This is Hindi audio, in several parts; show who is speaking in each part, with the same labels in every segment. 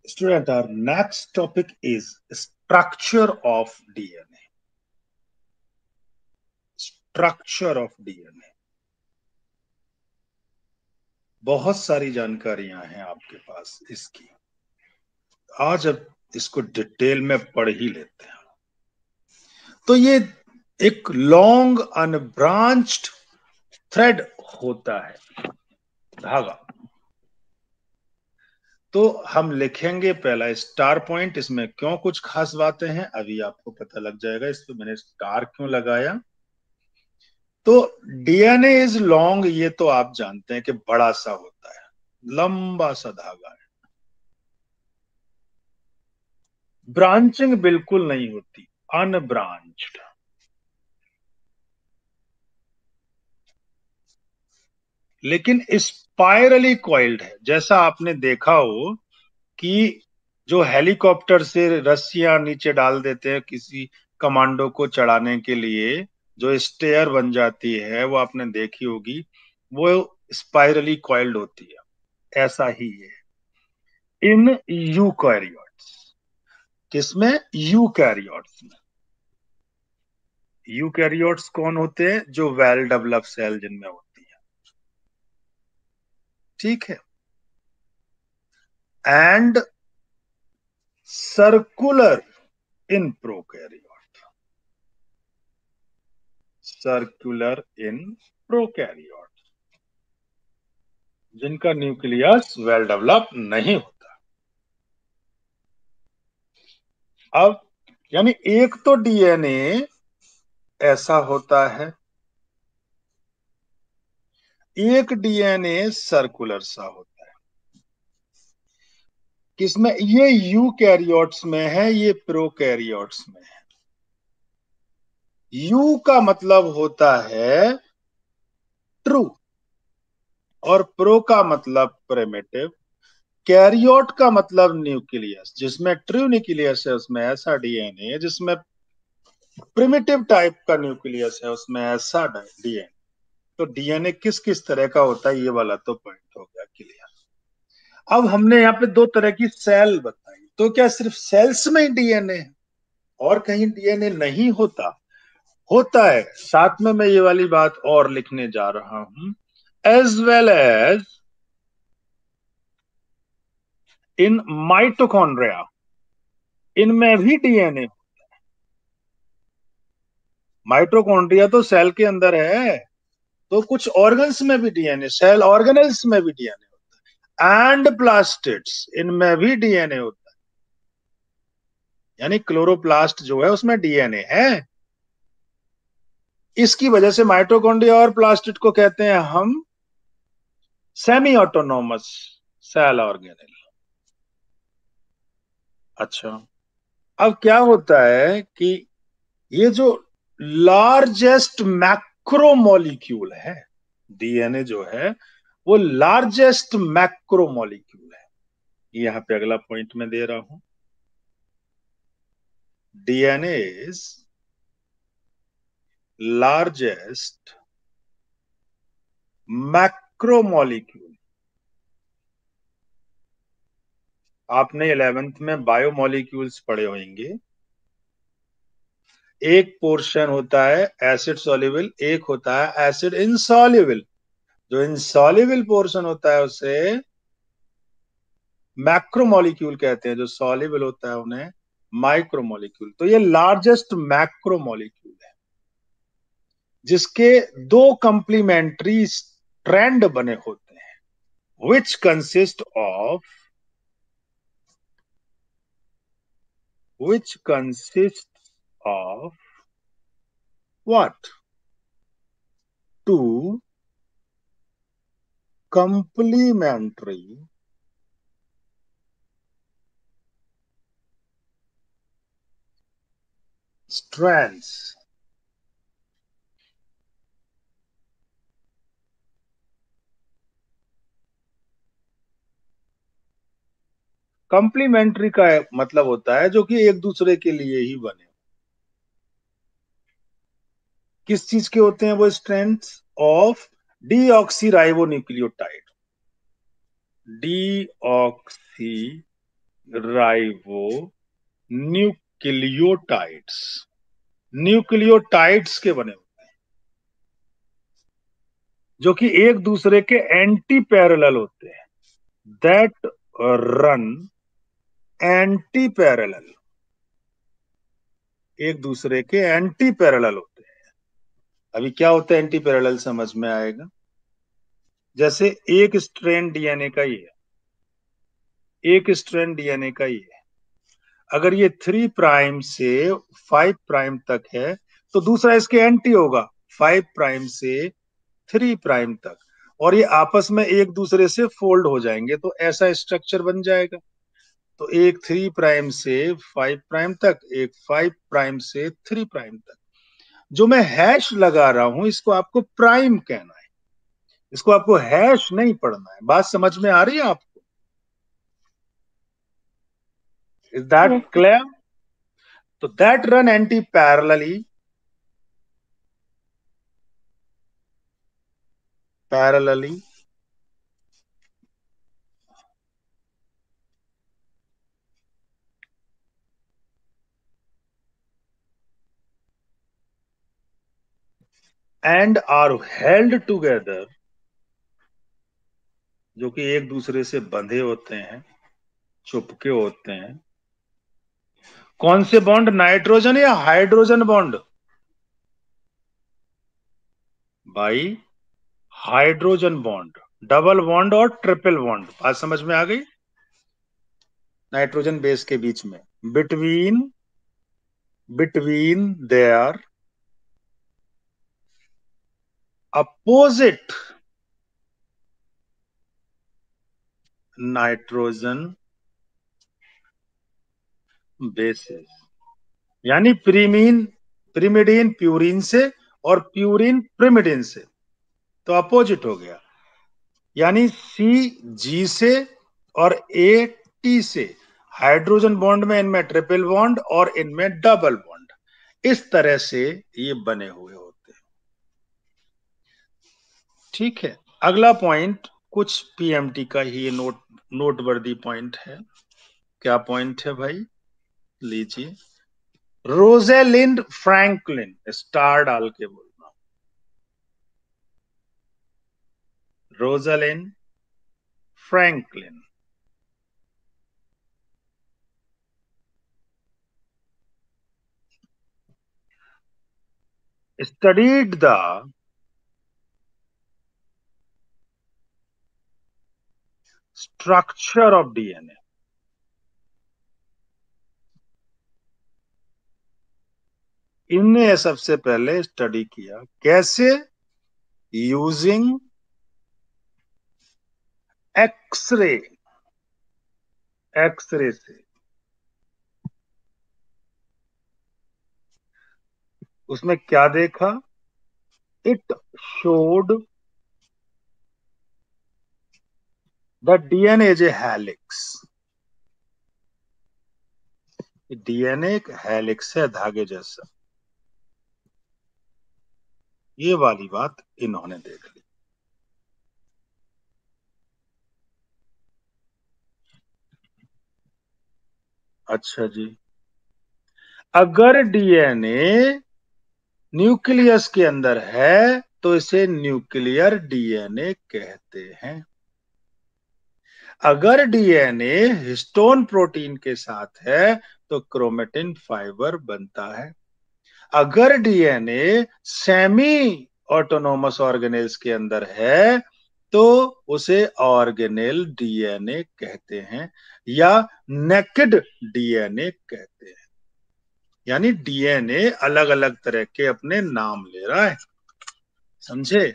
Speaker 1: Student, our next topic is structure of DNA. Structure of DNA. बहुत सारी जानकारियां हैं आपके पास इसकी। आज अब इसको डिटेल में पढ़ ही लेते हैं। तो ये एक लॉन्ग अनब्रांच्ड थ्रेड होता है, धागा। तो हम लिखेंगे पहला स्टार पॉइंट। इसमें क्यों कुछ खास बातें हैं अभी आपको पता लग जाएगा। इस पे मैंने स्टार क्यों लगाया। तो डीएनए इज लॉन्ग, ये तो आप जानते हैं कि बड़ा सा होता है, लंबा सा धागा है। ब्रांचिंग बिल्कुल नहीं होती, अनब्रांच्ड। लेकिन स्पाइरली कॉइल्ड है। जैसा आपने देखा हो कि जो हेलीकॉप्टर से रस्सियां नीचे डाल देते हैं किसी कमांडो को चढ़ाने के लिए, जो स्टेयर बन जाती है, वो आपने देखी होगी, वो स्पाइरली कॉइल्ड होती है। ऐसा ही है इन यूकैरियोट्स। किसमें? यूकैरियोट्स में। यूकैरियोट्स कौन होते हैं? जो वेल डेवलप सेल जिनमें होती है। ठीक है। And circular in prokaryote. Circular in prokaryote, जिनका न्यूक्लियस वेल डेवलप नहीं होता। अब यानी एक तो डीएनए ऐसा होता है, एक डीएनए सर्कुलर सा होता है। किसमें? ये यूकैरियोट्स में है, ये प्रोकैरियोट्स में है। यू का मतलब होता है ट्रू और प्रो का मतलब प्रिमिटिव। कैरियोट का मतलब न्यूक्लियस। जिसमें ट्रू न्यूक्लियस है उसमें ऐसा डीएनए, जिसमें प्रिमिटिव टाइप का न्यूक्लियस है उसमें ऐसा डीएनए। तो डीएनए किस किस तरह का होता है, ये वाला तो पॉइंट हो गया क्लियर। अब हमने यहाँ पे दो तरह की सेल बताई। तो क्या सिर्फ सेल्स में ही डीएनए है और कहीं डीएनए नहीं होता? होता है। साथ में मैं ये वाली बात और लिखने जा रहा हूं, as well as in mitochondria, इनमें भी डीएनए। माइटोकॉन्ड्रिया तो सेल के अंदर है, तो कुछ ऑर्गन्स में भी डीएनए, सेल ऑर्गेनेल्स में भी डीएनए होता है। एंड प्लास्टिड्स, इनमें भी डीएनए होता है। यानी क्लोरोप्लास्ट जो है उसमें डीएनए है। इसकी वजह से माइटोकॉन्ड्रिया और प्लास्टिड को कहते हैं हम सेमी ऑटोनोमस सेल ऑर्गेनेल। अच्छा, अब क्या होता है कि ये जो लार्जेस्ट मैक्रोमोलिक्यूल है, डीएनए जो है वो लार्जेस्ट मैक्रोमोलिक्यूल है। यहां पे अगला पॉइंट में दे रहा हूं, डीएनए इज लार्जेस्ट मैक्रोमोलिक्यूल। आपने 11th में बायोमोलिक्यूल्स पढ़े होंगे। एक पोर्शन होता है एसिड सॉल्युबल, एक होता है एसिड इनसॉल्युबल। जो इनसॉल्युबल पोर्शन होता है उसे मैक्रोमोलिक्यूल कहते हैं, जो सॉल्युबल होता है उन्हें माइक्रोमोलिक्यूल। तो ये लार्जेस्ट मैक्रोमोलिक्यूल है, जिसके दो कंप्लीमेंट्री स्ट्रैंड बने होते हैं, which consist of what? Two complementary strands. Complementary का मतलब होता है जो कि एक दूसरे के लिए ही बने। किस चीज के होते हैं वो strands? Of deoxy ribonucleotide. Deoxy ribo nucleotides, nucleotides के बने होते हैं, जो कि एक दूसरे के एंटी पैरेलल होते हैं, दैट रन एंटी पैरेलल, एक दूसरे के एंटी पैरेलल होते हैं। अभी क्या होता है एंटी पैरेलल, समझ में आएगा। जैसे एक स्ट्रैंड डीएनए का ही है, एक स्ट्रैंड डीएनए का ही है, अगर ये 3 प्राइम से 5 प्राइम तक है तो दूसरा इसके एंटी होगा 5 प्राइम से 3 प्राइम तक, और ये आपस में एक दूसरे से फोल्ड हो जाएंगे, तो ऐसा स्ट्रक्चर बन जाएगा। तो एक 3 प्राइम से 5 प्राइम तक, एक 5 प्राइम से 3 प्राइम तक। जो मैं हैश लगा रहा हूं इसको आपको प्राइम कहना है, इसको आपको हैश नहीं पढ़ना है। बात समझ में आ रही है आपको? Is that clear? तो that run anti parallelly, parallelly and are held together, जो कि एक दूसरे से बंधे होते हैं, चुपके होते हैं। कौन से बॉन्ड, नाइट्रोजन या हाइड्रोजन बॉन्ड? भाई हाइड्रोजन बॉन्ड, डबल बॉन्ड और ट्रिपल बॉन्ड, बात समझ में आ गई? नाइट्रोजन बेस के बीच में, between between their opposite nitrogen bases, यानी प्रीमीन, प्रीमिडीन प्यूरिन से और प्यूरिन प्रीमिडीन से, तो अपोजिट हो गया। यानी सी जी से और ए टी से, हाइड्रोजन बॉन्ड में इनमें ट्रिपल बॉन्ड और इनमें डबल बॉन्ड, इस तरह से ये बने हुए होते हैं। ठीक है, अगला पॉइंट कुछ पीएमटी का ही नोटवर्दी पॉइंट है। क्या पॉइंट है भाई, लीजिए। रोजेलिंड फ्रैंकलिन, स्टार डाल के बोलना, रोजेलिंड Franklin studied the structure of DNA, इनने सबसे पहले स्टडी किया कैसे, यूजिंग एक्सरे, एक्सरे से। उसमें क्या देखा, it showed the DNA is a helix, DNA एक हेलिक्स है, धागे जैसा। ये वाली बात इन्होंने देख ली। अच्छा जी, अगर डीएनए न्यूक्लियस के अंदर है तो इसे न्यूक्लियर डीएनए कहते हैं। अगर डीएनए हिस्टोन प्रोटीन के साथ है तो क्रोमेटिन फाइबर बनता है। अगर डीएनए सेमी ऑटोनोमस ऑर्गेनेल्स के अंदर है तो उसे ऑर्गेनेल डीएनए कहते हैं या नेकेड डीएनए कहते हैं। यानी डीएनए अलग अलग तरह के अपने नाम ले रहा है, समझे?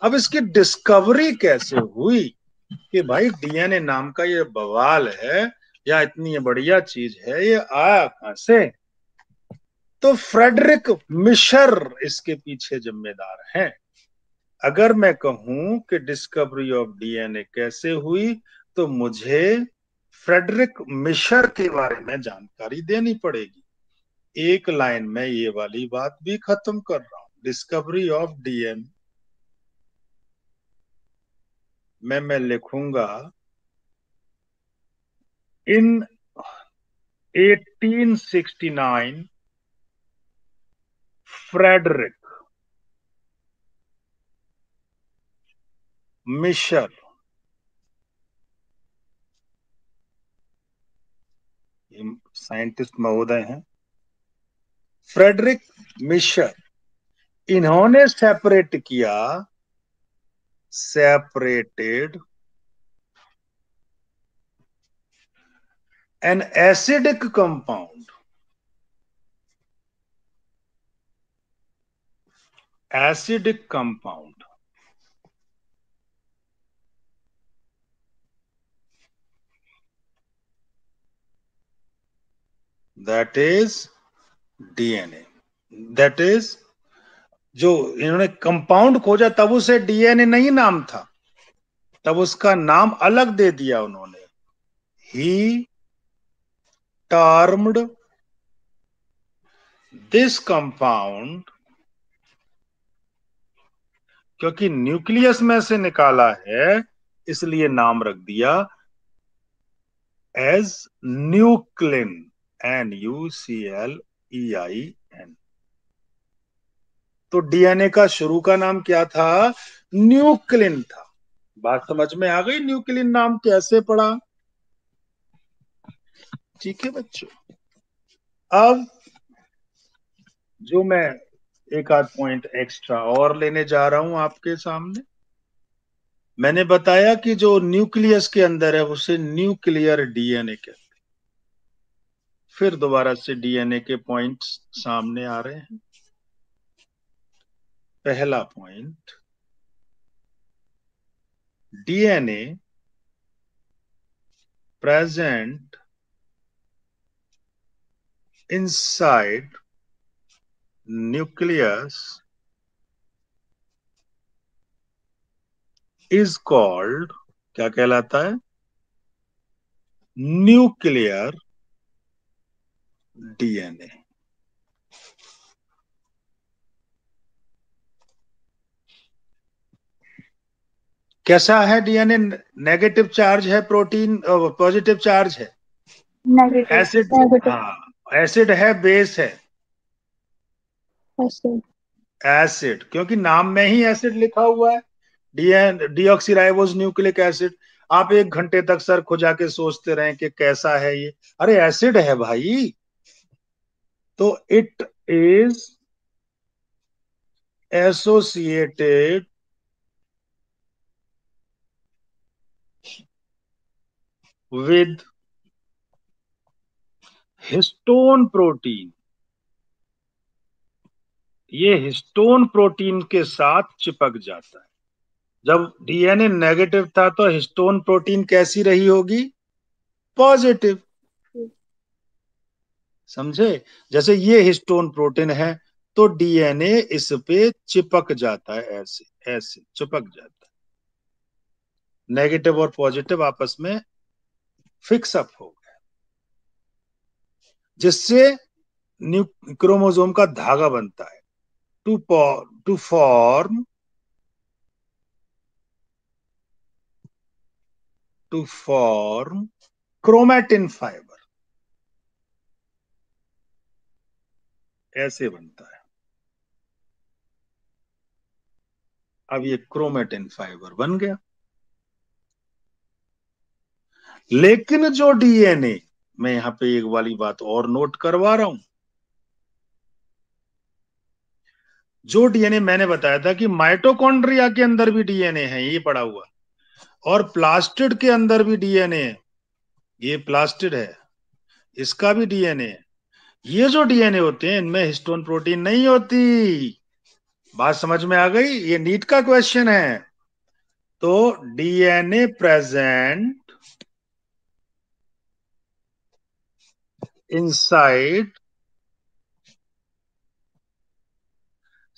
Speaker 1: अब इसकी डिस्कवरी कैसे हुई कि भाई डीएनए नाम का ये बवाल है या इतनी बढ़िया चीज है, ये आया कहां से? तो फ्रेडरिक मिशर इसके पीछे जिम्मेदार हैं। अगर मैं कहूं कि डिस्कवरी ऑफ डीएनए कैसे हुई तो मुझे फ्रेडरिक मिशर के बारे में जानकारी देनी पड़ेगी। एक लाइन में ये वाली बात भी खत्म कर रहा हूं। डिस्कवरी ऑफ डीएनए मैं लिखूंगा इन 1869 फ्रेडरिक मिशर, साइंटिस्ट महोदय हैं, फ्रेडरिक मिशर, इन्होंने separated an acidic compound, that is DNA. That is, जो इन्होंने कंपाउंड खोजा तब उसे डीएनए नहीं नाम था, तब उसका नाम अलग दे दिया उन्होंने। ही टर्म्ड दिस कंपाउंड, क्योंकि न्यूक्लियस में से निकाला है इसलिए नाम रख दिया एज न्यूक्लिन, NUCLEIN। तो डीएनए का शुरू का नाम क्या था? न्यूक्लिन था। बात समझ में आ गई? न्यूक्लिन नाम कैसे पड़ा? ठीक है बच्चों, अब जो मैं एक आध पॉइंट एक्स्ट्रा और लेने जा रहा हूं आपके सामने, मैंने बताया कि जो न्यूक्लियस के अंदर है उसे न्यूक्लियर डीएनए कहते हैं। फिर दोबारा से डीएनए के पॉइंट्स सामने आ रहे हैं। पहला point, DNA present inside nucleus is called, क्या कहलाता है? Nuclear DNA. कैसा है डीएनए? नेगेटिव चार्ज है प्रोटीन, पॉजिटिव चार्ज है?
Speaker 2: नेगेटिव।
Speaker 1: Acid,
Speaker 2: negative.
Speaker 1: हाँ एसिड है, बेस है?
Speaker 2: एसिड।
Speaker 1: एसिड, क्योंकि नाम में ही एसिड लिखा हुआ है, डीऑक्सीराइबोस न्यूक्लिक एसिड। आप 1 घंटे तक सर खुजा के सोचते रहे कि कैसा है ये, अरे एसिड है भाई। तो it is associated with histone protein. ये हिस्टोन प्रोटीन के साथ चिपक जाता है। जब डीएनए नेगेटिव था तो हिस्टोन प्रोटीन कैसी रही होगी? पॉजिटिव। समझे? जैसे ये हिस्टोन प्रोटीन है तो डीएनए इस पे चिपक जाता है, ऐसे ऐसे चिपक जाता है। नेगेटिव और पॉजिटिव आपस में फिक्स अप हो गए, जिससे क्रोमोसोम का धागा बनता है टू फॉर्म क्रोमेटिन फाइबर, ऐसे बनता है। अब ये क्रोमेटिन फाइबर बन गया। लेकिन जो डीएनए, मैं यहां पे एक वाली बात और नोट करवा रहा हूं, जो डीएनए मैंने बताया था कि माइटोकॉन्ड्रिया के अंदर भी डीएनए है, ये पड़ा हुआ, और प्लास्टिड के अंदर भी डीएनए है, ये प्लास्टिड है, इसका भी डीएनए है। ये जो डीएनए होते हैं इनमें हिस्टोन प्रोटीन नहीं होती। बात समझ में आ गई? ये नीट का क्वेश्चन है। तो DNA present inside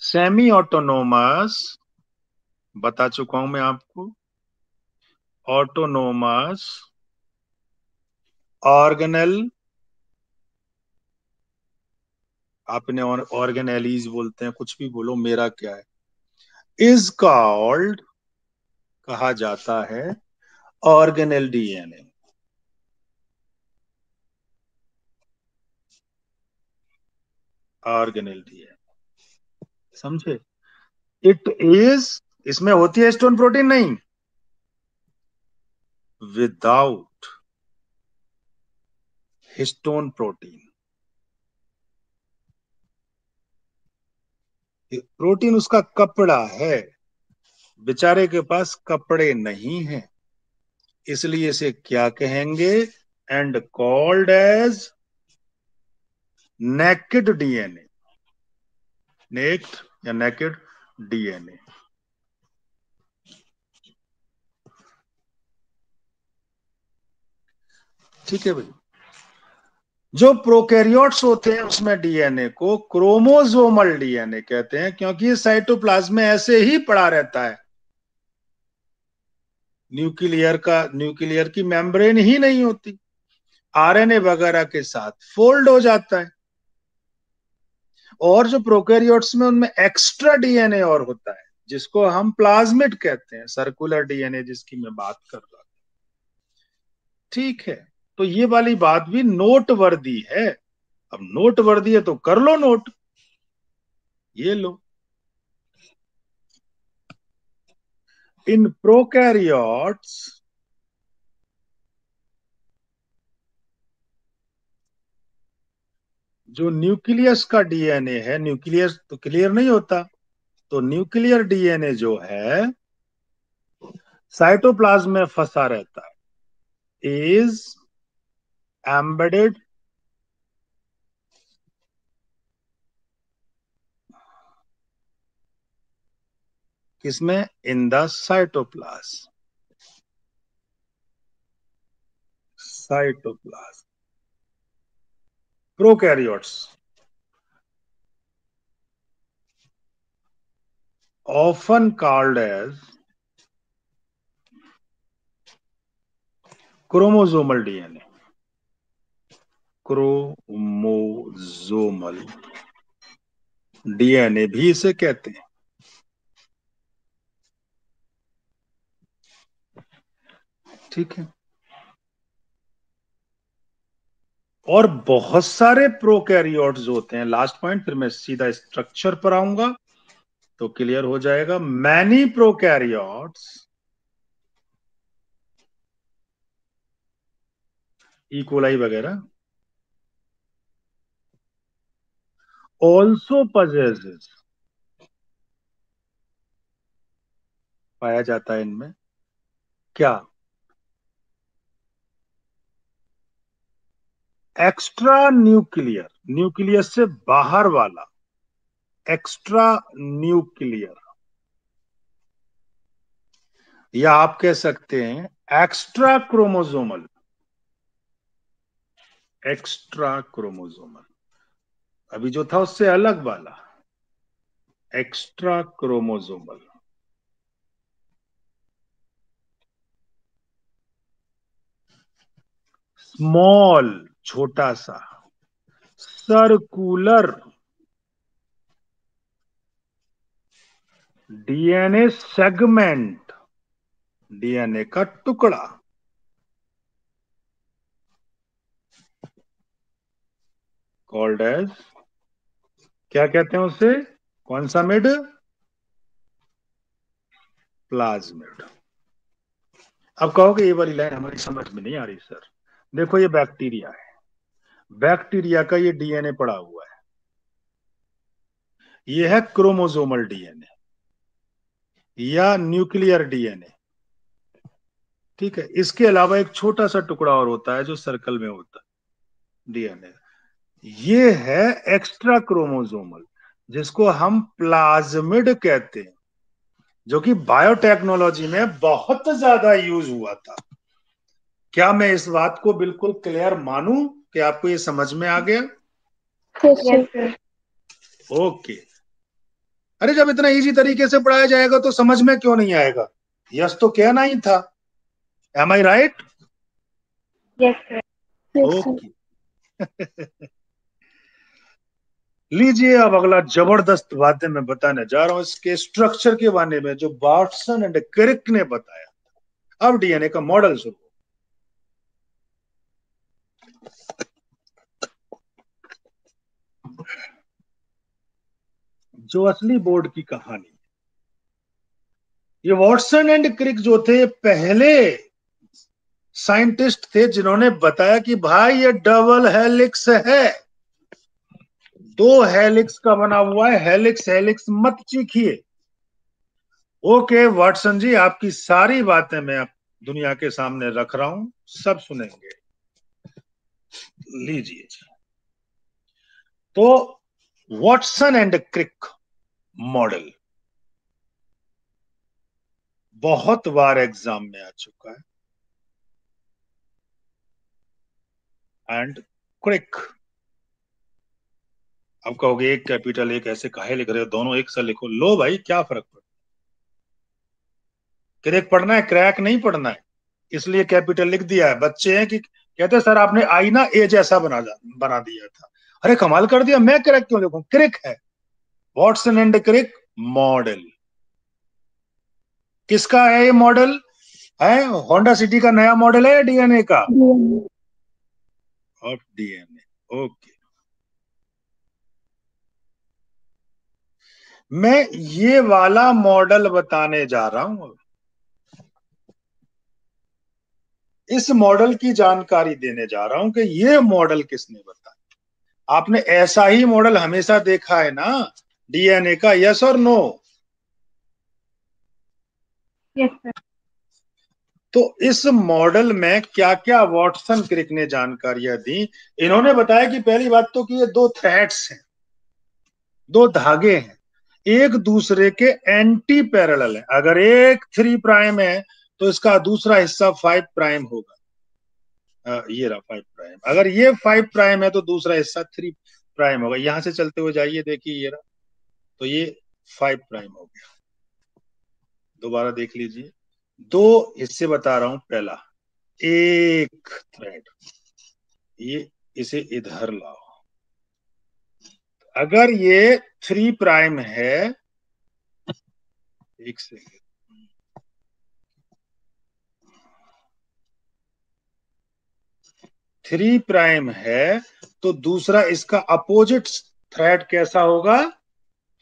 Speaker 1: semi autonomous, बता चुका हूं मैं आपको, ऑटोनोमस ऑर्गेनेल, आपने ऑर्गेनेलीज बोलते हैं, कुछ भी बोलो, मेरा क्या है, इज कॉल्ड, कहा जाता है, ऑर्गेनेल डीएनए। ऑर्गेनेल डीएनए, समझे? इट इज, इसमें होती है हिस्टोन प्रोटीन नहीं, विदाउट हिस्टोन प्रोटीन। प्रोटीन उसका कपड़ा है, बेचारे के पास कपड़े नहीं है, इसलिए इसे क्या कहेंगे? And called as naked DNA, naked या नेकेड डीएनए। ठीक है भाई। जो प्रोकैरियोट्स होते हैं उसमें डीएनए को क्रोमोसोमल डीएनए कहते हैं, क्योंकि ये साइटोप्लाज्म में ऐसे ही पड़ा रहता है, न्यूक्लियर की मेम्ब्रेन ही नहीं होती, आरएनए वगैरह के साथ फोल्ड हो जाता है। और जो प्रोकैरियोट्स में उनमें एक्स्ट्रा डीएनए और होता है, जिसको हम प्लाज्मिड कहते हैं, सर्कुलर डीएनए जिसकी मैं बात कर रहा हूं। ठीक है, तो ये वाली बात भी नोटवर्दी है। अब नोटवर्दी है तो कर लो नोट, ये लो। इन प्रोकैरियोट्स जो न्यूक्लियस का डीएनए है, न्यूक्लियस तो क्लियर नहीं होता, तो न्यूक्लियर डीएनए जो है साइटोप्लाज्म में फंसा रहता है, इज एम्बेडेड किसमें? In the cytoplasm, cytoplasm, prokaryotes often called as chromosomal DNA, chromosomal DNA भी इसे कहते हैं। ठीक है, और बहुत सारे प्रोकैरियोट्स होते हैं, लास्ट पॉइंट, फिर मैं सीधा स्ट्रक्चर पर आऊंगा तो क्लियर हो जाएगा। मैनी प्रोकैरियोट्स, इकोलाई वगैरह, ऑल्सो पजेसेस, पाया जाता है इनमें क्या? एक्स्ट्रा न्यूक्लियर, न्यूक्लियस से बाहर वाला एक्स्ट्रा न्यूक्लियर, या आप कह सकते हैं एक्स्ट्रा क्रोमोसोमल, एक्स्ट्रा क्रोमोसोमल, अभी जो था उससे अलग वाला एक्स्ट्रा क्रोमोसोमल। स्मॉल, छोटा सा, सर्कुलर डीएनए सेगमेंट, डीएनए का टुकड़ा, कॉल्ड एज, क्या कहते हैं उसे? कौन सा मिड? प्लाज्मिड। अब कहोगे ये वाली लाइन हमारी समझ में नहीं आ रही सर। देखो ये बैक्टीरिया है, बैक्टीरिया का ये डीएनए पड़ा हुआ है, ये है क्रोमोसोमल डीएनए या न्यूक्लियर डीएनए। ठीक है, इसके अलावा एक छोटा सा टुकड़ा और होता है जो सर्कल में होता है डीएनए, ये है एक्स्ट्रा क्रोमोसोमल, जिसको हम प्लाज्मिड कहते हैं, जो कि बायोटेक्नोलॉजी में बहुत ज्यादा यूज हुआ था। क्या मैं इस बात को बिल्कुल क्लियर मानूं कि आपको ये समझ में आ गया?
Speaker 2: Yes sir.
Speaker 1: ओके। अरे जब इतना इजी तरीके से पढ़ाया जाएगा तो समझ में क्यों नहीं आएगा? यस तो कहना ही था। एम आई राइट?
Speaker 2: Yes sir.
Speaker 1: ओके। लीजिए, अब अगला जबरदस्त वाद्य मैं बताने जा रहा हूं इसके स्ट्रक्चर के बारे में, जो वाटसन एंड क्रिक ने बताया। अब डीएनए का मॉडल शुरू। जो असली बोर्ड की कहानी। ये वॉटसन एंड क्रिक जो थे पहले साइंटिस्ट थे जिन्होंने बताया कि भाई ये डबल हेलिक्स है, 2 हेलिक्स का बना हुआ है, हेलिक्स हेलिक्स मत चीखिए। ओके वाटसन जी, आपकी सारी बातें मैं आप दुनिया के सामने रख रहा हूं, सब सुनेंगे, लीजिए। तो वाटसन एंड क्रिक मॉडल बहुत बार एग्जाम में आ चुका है। एंड क्रिक, आप कहोगे एक कैपिटल एक ऐसे काहे लिख रहे हो, दोनों एक सा लिखो। लो भाई, क्या फर्क पड़ता है? क्रिक पढ़ना है, क्रैक नहीं पढ़ना है, इसलिए कैपिटल लिख दिया है। बच्चे हैं कि कहते हैं सर आपने आई ना ए जैसा बना दिया था। अरे कमाल कर दिया, मैं क्रैक क्यों लिखूं? क्रिक है, वाटसन एंड क्रिक मॉडल। किसका है ये मॉडल? है होंडा सिटी का नया मॉडल है, डीएनए का? Of DNA, okay. मैं ये वाला मॉडल बताने जा रहा हूं। इस मॉडल की जानकारी देने जा रहा हूं कि ये मॉडल किसने बताया। आपने ऐसा ही मॉडल हमेशा देखा है ना डीएनए का, यस और नो?
Speaker 2: Yes sir.
Speaker 1: तो इस मॉडल में क्या क्या वाटसन क्रिक ने जानकारियां दी। इन्होंने बताया कि पहली बात तो कि ये 2 थ्रेड्स हैं, 2 धागे हैं, एक दूसरे के एंटी पैरेलल है। अगर एक 3 प्राइम है तो इसका दूसरा हिस्सा 5 प्राइम होगा। ये रहा 5 प्राइम। अगर ये 5 प्राइम है तो दूसरा हिस्सा 3 प्राइम होगा। यहां से चलते हुए जाइए, देखिए ये रहा, तो ये 5 प्राइम हो गया। दोबारा देख लीजिए, 2 हिस्से बता रहा हूं। पहला एक थ्रेड, ये इसे इधर लाओ। अगर ये 3 प्राइम है, एक सेकेंड, 3 प्राइम है तो दूसरा इसका अपोजिट थ्रेड कैसा होगा?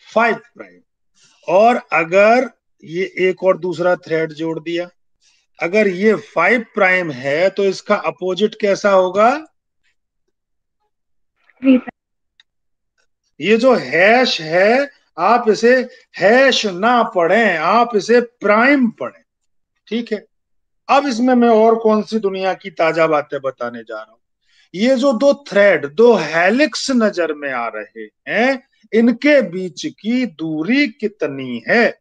Speaker 1: 5 प्राइम। और अगर ये एक और दूसरा थ्रेड जोड़ दिया, अगर ये 5 प्राइम है तो इसका अपोजिट कैसा होगा?
Speaker 2: 3 सर।
Speaker 1: ये जो हैश है, आप इसे हैश ना पढ़ें, आप इसे प्राइम पढ़ें, ठीक है? अब इसमें मैं और कौन सी दुनिया की ताजा बातें बताने जा रहा हूं। ये जो 2 थ्रेड, 2 हेलिक्स नजर में आ रहे हैं, इनके बीच की दूरी कितनी है,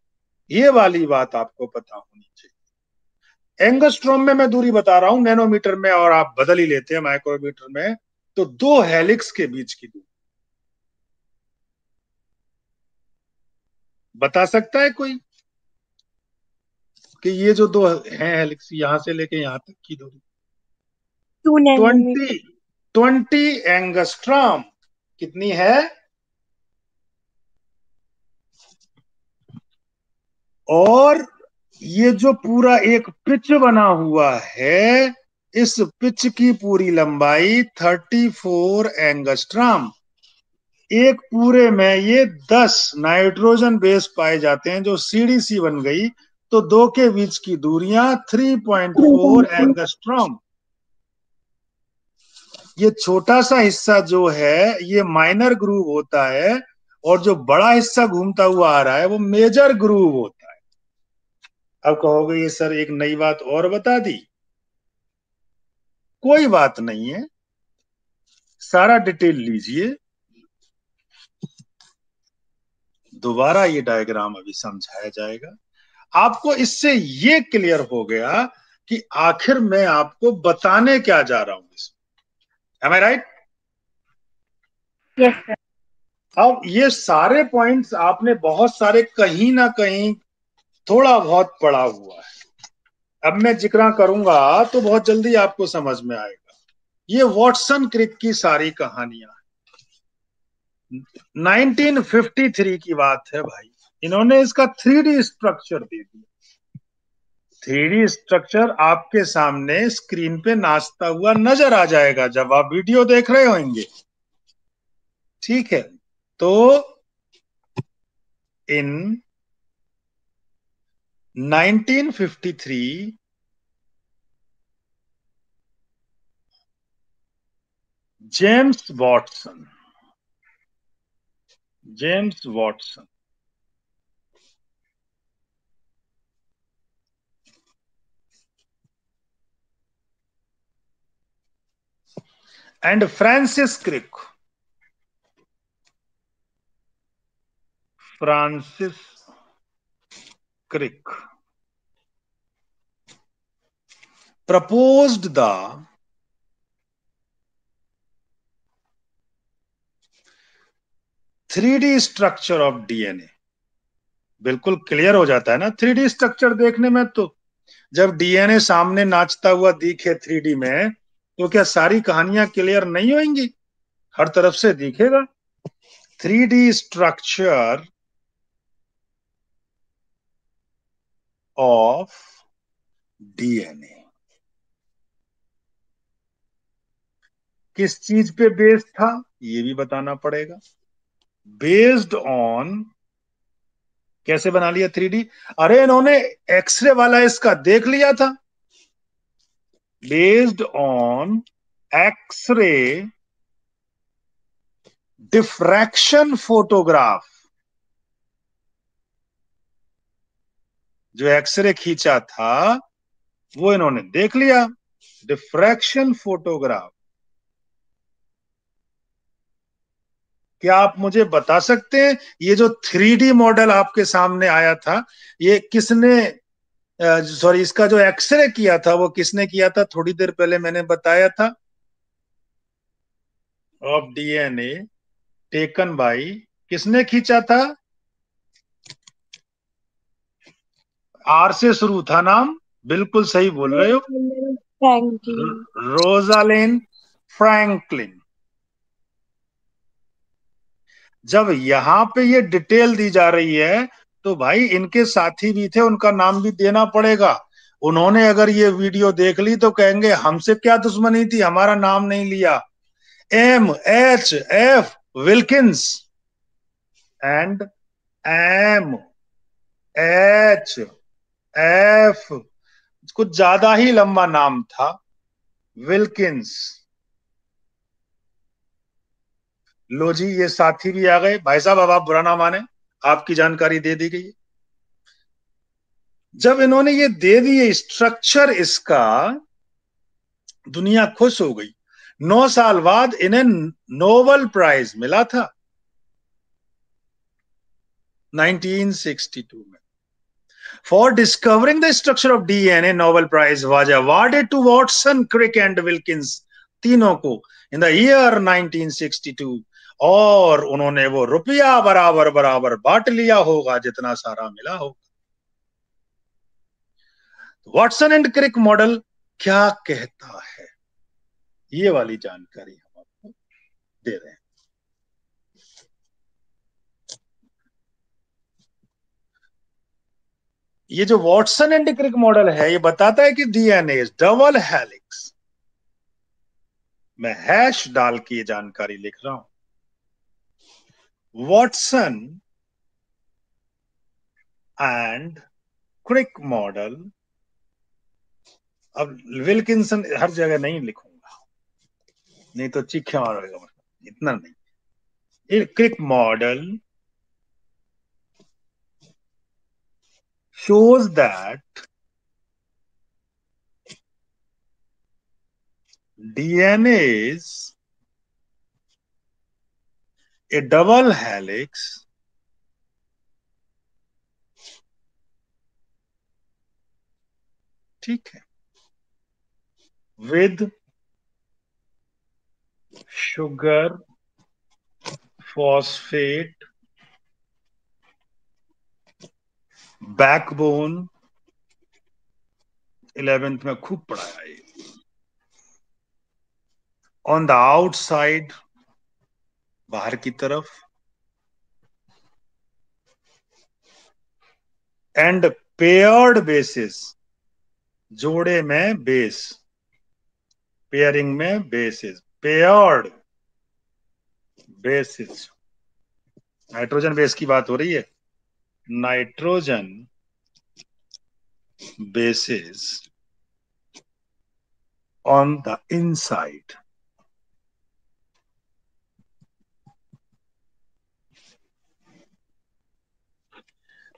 Speaker 1: ये वाली बात आपको पता होनी चाहिए। एंगस्ट्रॉम में मैं दूरी बता रहा हूं, नैनोमीटर में और आप बदल ही लेते हैं माइक्रोमीटर में। तो 2 हेलिक्स के बीच की दूरी बता सकता है कोई कि ये जो 2 हैं हेलिक्स, यहां से लेके यहां तक की दूरी?
Speaker 2: 2 नैनोमीटर।
Speaker 1: 20 एंगस्ट्रॉम कितनी है? और ये जो पूरा एक पिच बना हुआ है, इस पिच की पूरी लंबाई 34 एंगस्ट्रॉम। एक पूरे में ये 10 नाइट्रोजन बेस पाए जाते हैं, जो सीढ़ी सी बन गई। तो 2 के बीच की दूरियां 3.4 एंगस्ट्रॉम। ये छोटा सा हिस्सा जो है ये माइनर ग्रूव होता है, और जो बड़ा हिस्सा घूमता हुआ आ रहा है वो मेजर ग्रूव होता है। अब कहोगे ये सर एक नई बात और बता दी। कोई बात नहीं है, सारा डिटेल लीजिए, दोबारा ये डायग्राम अभी समझाया जाएगा। आपको इससे ये क्लियर हो गया कि आखिर मैं आपको बताने क्या जा रहा हूं इसमें। एम आई राइट?
Speaker 2: Yes sir.
Speaker 1: अब ये सारे पॉइंट्स आपने बहुत सारे कहीं ना कहीं थोड़ा बहुत पढ़ा हुआ है। अब मैं जिक्र करूंगा तो बहुत जल्दी आपको समझ में आएगा। ये वाटसन क्रिक की सारी कहानियां 1953 की बात है भाई। इन्होंने इसका 3D स्ट्रक्चर दे दिया। 3D स्ट्रक्चर आपके सामने स्क्रीन पे नाचता हुआ नजर आ जाएगा जब आप वीडियो देख रहे होंगे, ठीक है? तो in 1953 James Watson and Francis Crick proposed the three structure of DNA. बिल्कुल क्लियर हो जाता है ना 3D स्ट्रक्चर देखने में। तो जब डीएनए सामने नाचता हुआ दिखे 3D में, तो क्या सारी कहानियां क्लियर नहीं होंगी? हर तरफ से दिखेगा 3D स्ट्रक्चर ऑफ डीएनए। किस चीज पे बेस्ड था ये भी बताना पड़ेगा। बेस्ड ऑन, कैसे बना लिया 3D? अरे इन्होंने एक्सरे वाला इसका देख लिया था। Based on x ray diffraction photograph, जो एक्सरे खींचा था वो इन्होंने देख लिया। Diffraction photograph. क्या आप मुझे बता सकते हैं ये जो 3D मॉडल आपके सामने आया था, ये किसने, सॉरी, इसका जो एक्सरे किया था वो किसने किया था? थोड़ी देर पहले मैंने बताया था, ऑफ डीएनए टेकन बाई, किसने खींचा था? आर से शुरू था नाम, बिल्कुल सही बोल रहे हो,
Speaker 2: फ्रैंकलिन।
Speaker 1: Rosalind Franklin. जब यहां पे ये डिटेल दी जा रही है तो भाई इनके साथी भी थे, उनका नाम भी देना पड़ेगा। उन्होंने अगर ये वीडियो देख ली तो कहेंगे हमसे क्या दुश्मनी थी, हमारा नाम नहीं लिया। MHF विल्किंस एंड MHF, कुछ ज्यादा ही लंबा नाम था, विल्किंस। लो जी, ये साथी भी आ गए। भाई साहब अब आप बुरा ना माने, आपकी जानकारी दे दी गई। जब इन्होंने ये दे दिए स्ट्रक्चर इसका, दुनिया खुश हो गई। 9 साल बाद इन्हें नोबेल प्राइज मिला था 1962 में। For discovering the structure of DNA, Nobel prize was awarded to Watson, Crick and Wilkins, तीनों को, इन द ईयर 1962। और उन्होंने वो रुपया बराबर बराबर बांट लिया होगा जितना सारा मिला होगा। वॉटसन एंड क्रिक मॉडल क्या कहता है, ये वाली जानकारी हम आपको दे रहे हैं। ये जो वॉटसन एंड क्रिक मॉडल है, ये बताता है कि डीएनए डबल हेलिक्स। मैं हैश डाल के ये जानकारी लिख रहा हूं। वॉटसन एंड क्रिक मॉडल, अब विल्किंसन हर जगह नहीं लिखूंगा, नहीं तो चीखे मारेगा, इतना नहीं। Crick model shows that DNA is a double helix ठीक है, with sugar phosphate backbone। 11th में खूब पढ़ाया ये। ऑन द आउटसाइड, बाहर की तरफ, एंड पेयर्ड बेसिस, जोड़े में बेस, पेयरिंग में basis, paired basis, nitrogen base की बात हो रही है। Nitrogen bases on the inside.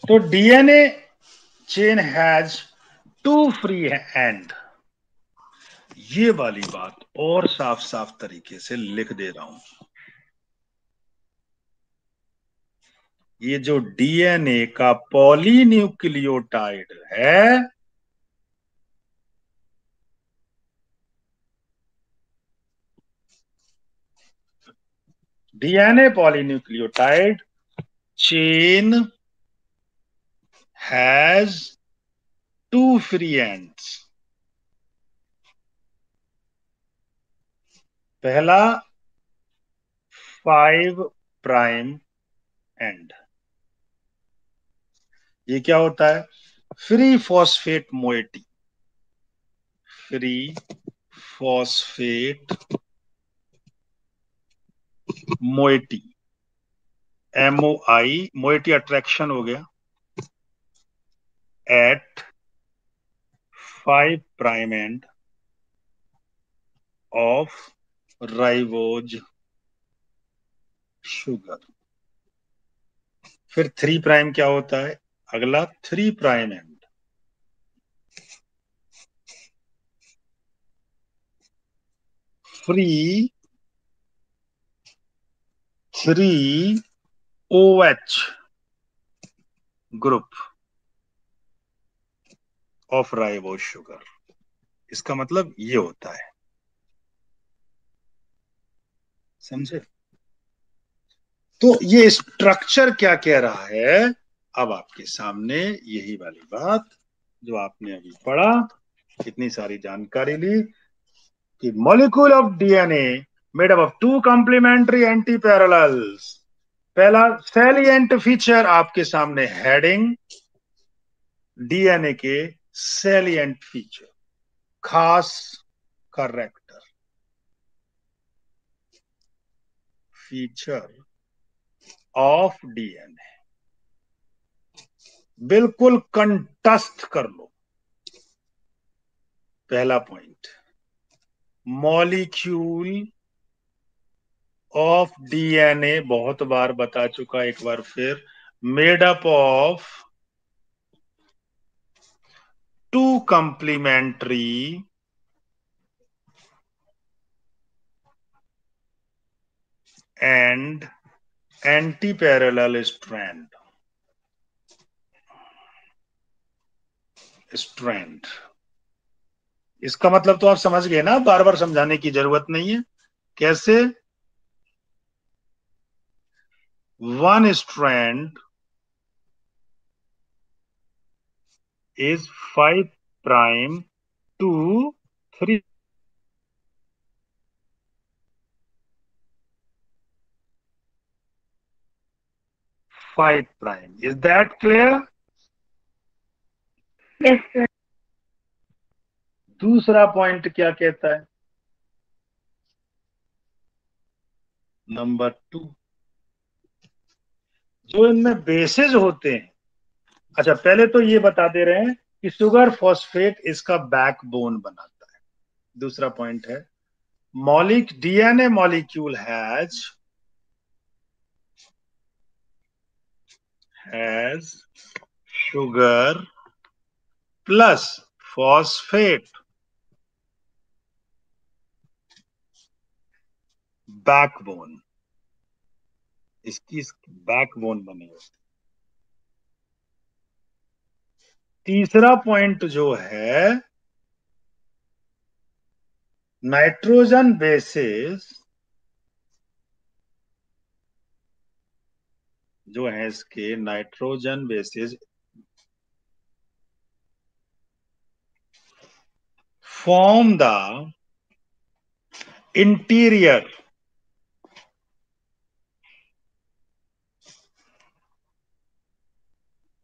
Speaker 1: तो DNA chain has 2 free and. ये वाली बात और साफ साफ तरीके से लिख दे रहा हूं। ये जो डीएनए का पॉलीन्यूक्लियोटाइड है, DNA polynucleotide chain has 2 free ends. पहला 5 प्राइम एंड। ये क्या होता है? Free phosphate moiety. Free phosphate moiety, MOI, moiety attraction हो गया, at 5 prime end of ribose sugar. फिर 3 प्राइम क्या होता है? अगला 3 prime end free 3OH group of ribose sugar. इसका मतलब ये होता है, समझे? तो ये स्ट्रक्चर क्या कह रहा है? अब आपके सामने यही वाली बात जो आपने अभी पढ़ा, इतनी सारी जानकारी ली कि molecule of DNA made up of 2 complementary anti parallels. पहला सैलिएंट फीचर आपके सामने हेडिंग, डीएनए के सैलिएंट फीचर, खास करेक्टर फीचर ऑफ डीएनए। बिल्कुल कंटस्ट कर लो। पहला पॉइंट, मॉलिक्यूल ऑफ डीएनए बहुत बार बता चुका, एक बार फिर, made up of 2 complementary and anti parallel strand. इसका मतलब तो आप समझ गए ना, बार बार समझाने की जरूरत नहीं है। कैसे? 1 strand is 5 prime to 3 5 prime. Is that clear?
Speaker 2: Yes, sir.
Speaker 1: दूसरा पॉइंट क्या कहता है? नंबर 2, जो इनमें बेसेस होते हैं। अच्छा, पहले तो ये बता दे रहे हैं कि शुगर फॉस्फेट इसका बैकबोन बनाता है। दूसरा पॉइंट है, DNA molecule has sugar plus phosphate backbone। इसकी बैकबोन बने होते। तीसरा पॉइंट जो है, नाइट्रोजन बेसिस जो है, इसके nitrogen bases form the interior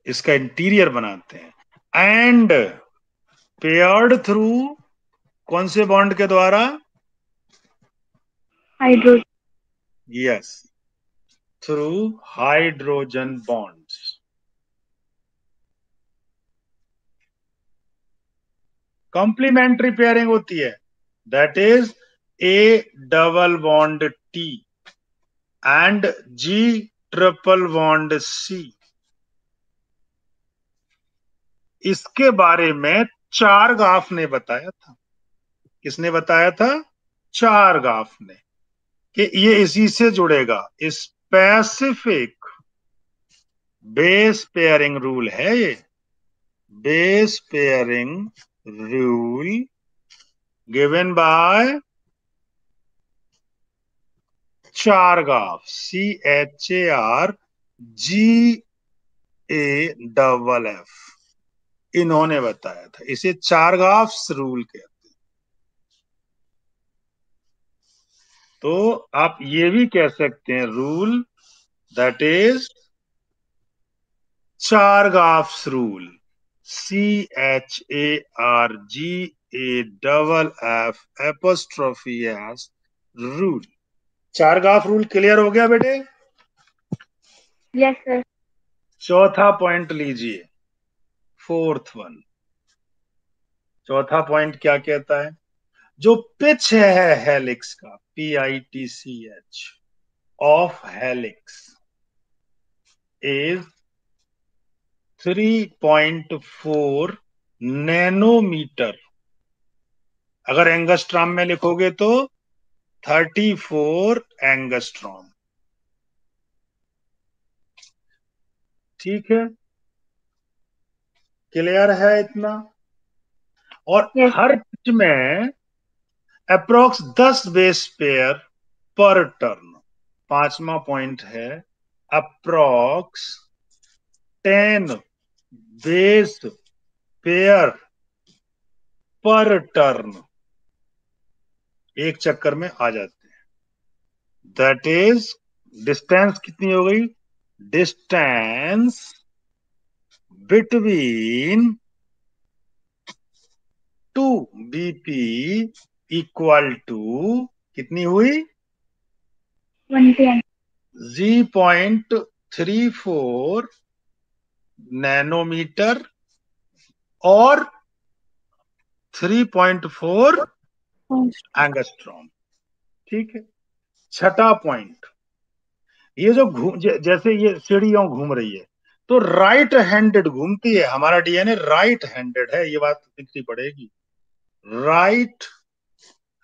Speaker 1: इसका इंटीरियर बनाते हैं एंड पेयर्ड थ्रू कौन से बॉन्ड के द्वारा?
Speaker 2: Hydrogen.
Speaker 1: Yes, through hydrogen bonds. Complementary pairing होती है, that is A double bond T and G triple bond C. इसके बारे में चारगाफ ने बताया था। किसने बताया था? चारगाफ ने, कि ये इसी से जुड़ेगा। स्पेसिफिक बेस पेयरिंग रूल है ये, base pairing rule given by चारगाफ, CHARGAFF, इन्होंने बताया था। इसे चारगाफ्स रूल कहते हैं। तो आप ये भी कह सकते हैं rule, that is Chargaff's rule, CHARGAFF rule. Chargaff rule clear हो गया बेटे?
Speaker 2: Yes, sir.
Speaker 1: चौथा पॉइंट लीजिए, फोर्थ वन। चौथा पॉइंट क्या कहता है? जो पिच है हेलिक्स का, PITCH of helix is 3.4 nanometre. अगर एंगस्ट्रॉम में लिखोगे तो 34 एंगस्ट्रॉम। ठीक है, क्लियर है इतना? और
Speaker 2: Yes,
Speaker 1: हर
Speaker 2: sir.
Speaker 1: पिच में अप्रोक्स 10 बेस पेयर पर टर्न। पांचवा पॉइंट है अप्रोक्स 10 बेस पेयर पर टर्न, एक चक्कर में आ जाते हैं। दैट इज, डिस्टेंस कितनी हो गई? Distance between 2 BP equal to कितनी हुई?
Speaker 2: 110.
Speaker 1: 0.34 नैनोमीटर और 3.4 एंगस्ट्रॉम। ठीक है। छठा पॉइंट, ये जो जैसे ये सीढ़ी घूम रही है तो राइट हैंडेड घूमती है। हमारा DNA राइट हैंडेड है, ये बात दिखनी पड़ेगी। राइट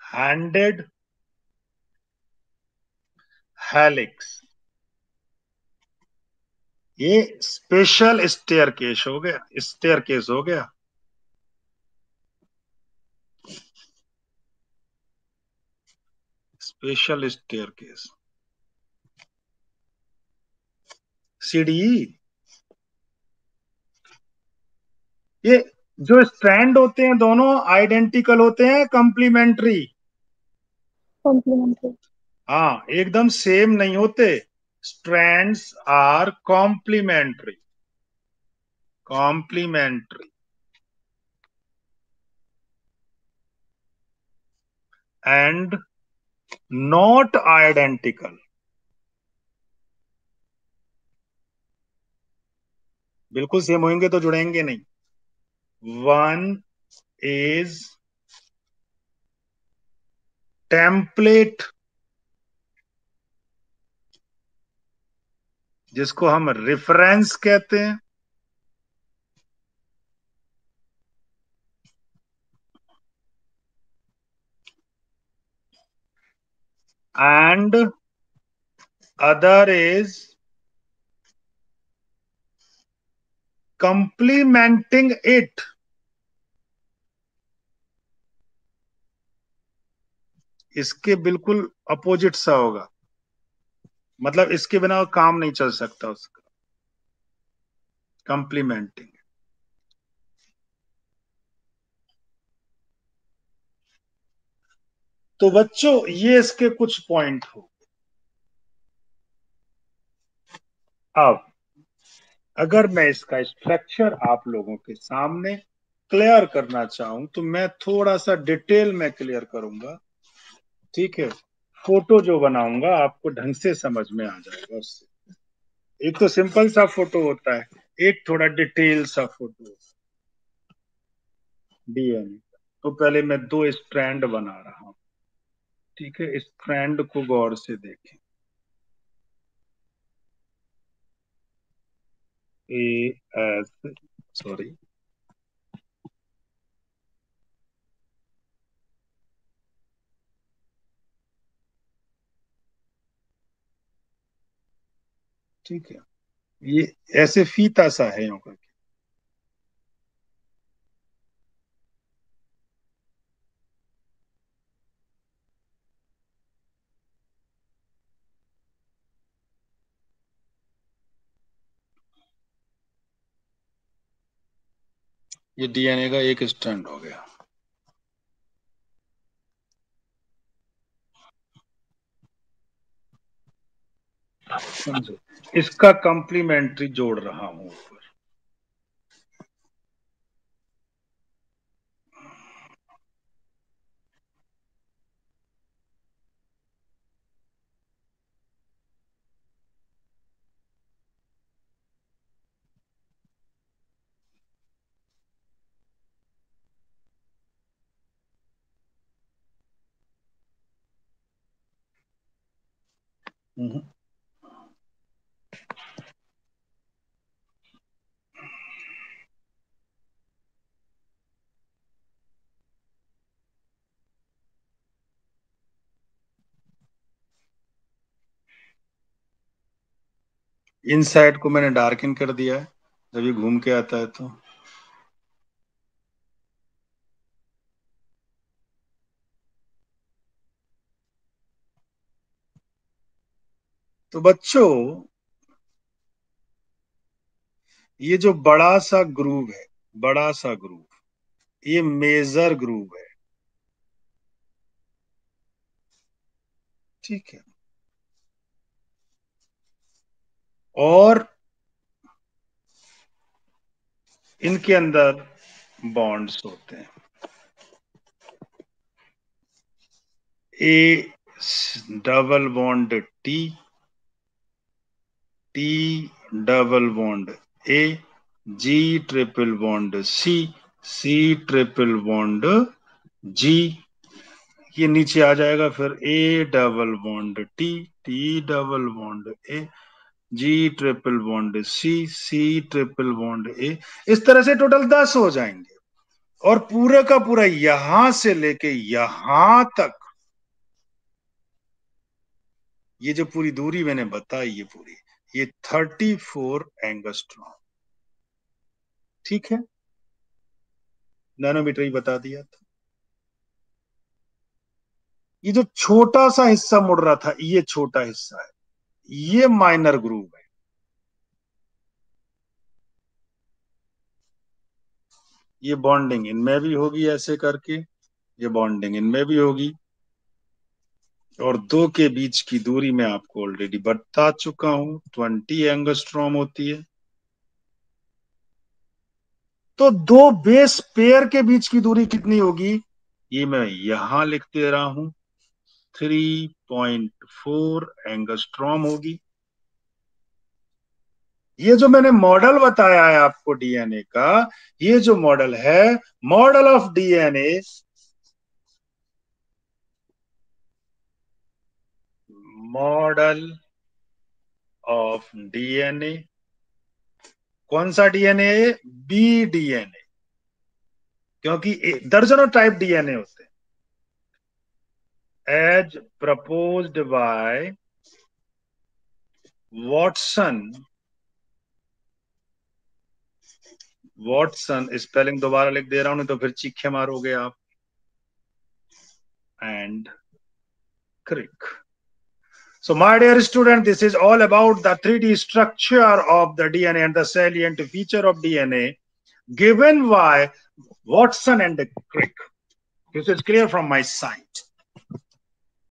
Speaker 1: हैंडेड हेलिक्स, ये स्पेशल स्टेयरकेस हो गया, स्टेयरकेस हो गया। स्पेशल स्टेयरकेस, सीढ़ी। ये जो स्ट्रैंड होते हैं दोनों आइडेंटिकल होते हैं, कंप्लीमेंट्री।
Speaker 2: Complementary.
Speaker 1: हाँ, एकदम सेम नहीं होते। Strands are complementary, complementary and not identical. बिल्कुल सेम होंगे तो जुड़ेंगे नहीं। वन इज टेम्पलेट, जिसको हम रेफरेंस कहते हैं, एंड अदर इज कंप्लीमेंटिंग इट। इसके बिल्कुल अपोजिट सा होगा, मतलब इसके बिना काम नहीं चल सकता उसका, कंप्लीमेंटिंग। तो बच्चों ये इसके कुछ पॉइंट हो। अब अगर मैं इसका स्ट्रक्चर आप लोगों के सामने क्लियर करना चाहूं तो मैं थोड़ा सा डिटेल में क्लियर करूंगा। ठीक है, फोटो जो बनाऊंगा आपको ढंग से समझ में आ जाएगा उससे। एक तो सिंपल सा फोटो होता है, एक थोड़ा डिटेल सा फोटो DNA। तो पहले मैं 2 स्ट्रैंड बना रहा हूं, ठीक है। स्ट्रैंड को गौर से देखें, सॉरी, ठीक है। ये ऐसे फीता सा है यूं करके, ये डीएनए का एक स्ट्रैंड हो गया। समझो, इसका कंप्लीमेंट्री जोड़ रहा हूं ऊपर। इन साइड को मैंने डार्कन कर दिया है, जब ये घूम के आता है तो बच्चों, ये जो बड़ा सा ग्रूव है, बड़ा सा ग्रूव, ये मेजर ग्रूव है, ठीक है। और इनके अंदर बॉन्ड्स होते हैं, A double bond T, T double bond A, G triple bond C, C triple bond G, ये नीचे आ जाएगा फिर A double bond T, T double bond A, G triple bond C, C triple bond A. इस तरह से टोटल 10 हो जाएंगे। और पूरे का पूरा यहां से लेके यहां तक, ये जो पूरी दूरी मैंने बताई, ये पूरी, ये 34 एंगस्ट्रॉम, ठीक है। नैनोमीटर ही बता दिया था। ये जो छोटा सा हिस्सा मुड़ रहा था, ये छोटा हिस्सा है, ये माइनर ग्रूव है। ये बॉन्डिंग इनमें भी होगी ऐसे करके, ये बॉन्डिंग इनमें भी होगी। और 2 के बीच की दूरी मैं आपको ऑलरेडी बता चुका हूं, 20 एंगस्ट्रॉम होती है। तो 2 बेस पेयर के बीच की दूरी कितनी होगी, ये मैं यहां लिख दे रहा हूं, 3.4 एंगस्ट्रॉम होगी। ये जो मैंने मॉडल बताया है आपको डीएनए का, ये जो मॉडल है, model of DNA, model of DNA, कौन सा डीएनए, बी डीएनए, क्योंकि दर्जनों टाइप डीएनए होते हैं। As proposed by Watson, Watson, spelling दोबारा लिख दे रहा हूं, नहीं तो फिर चीखे मारोगे आप, and Crick. So my dear student, this is all about the 3D structure of the DNA and the salient feature of DNA given by Watson and Crick. This is clear from my side.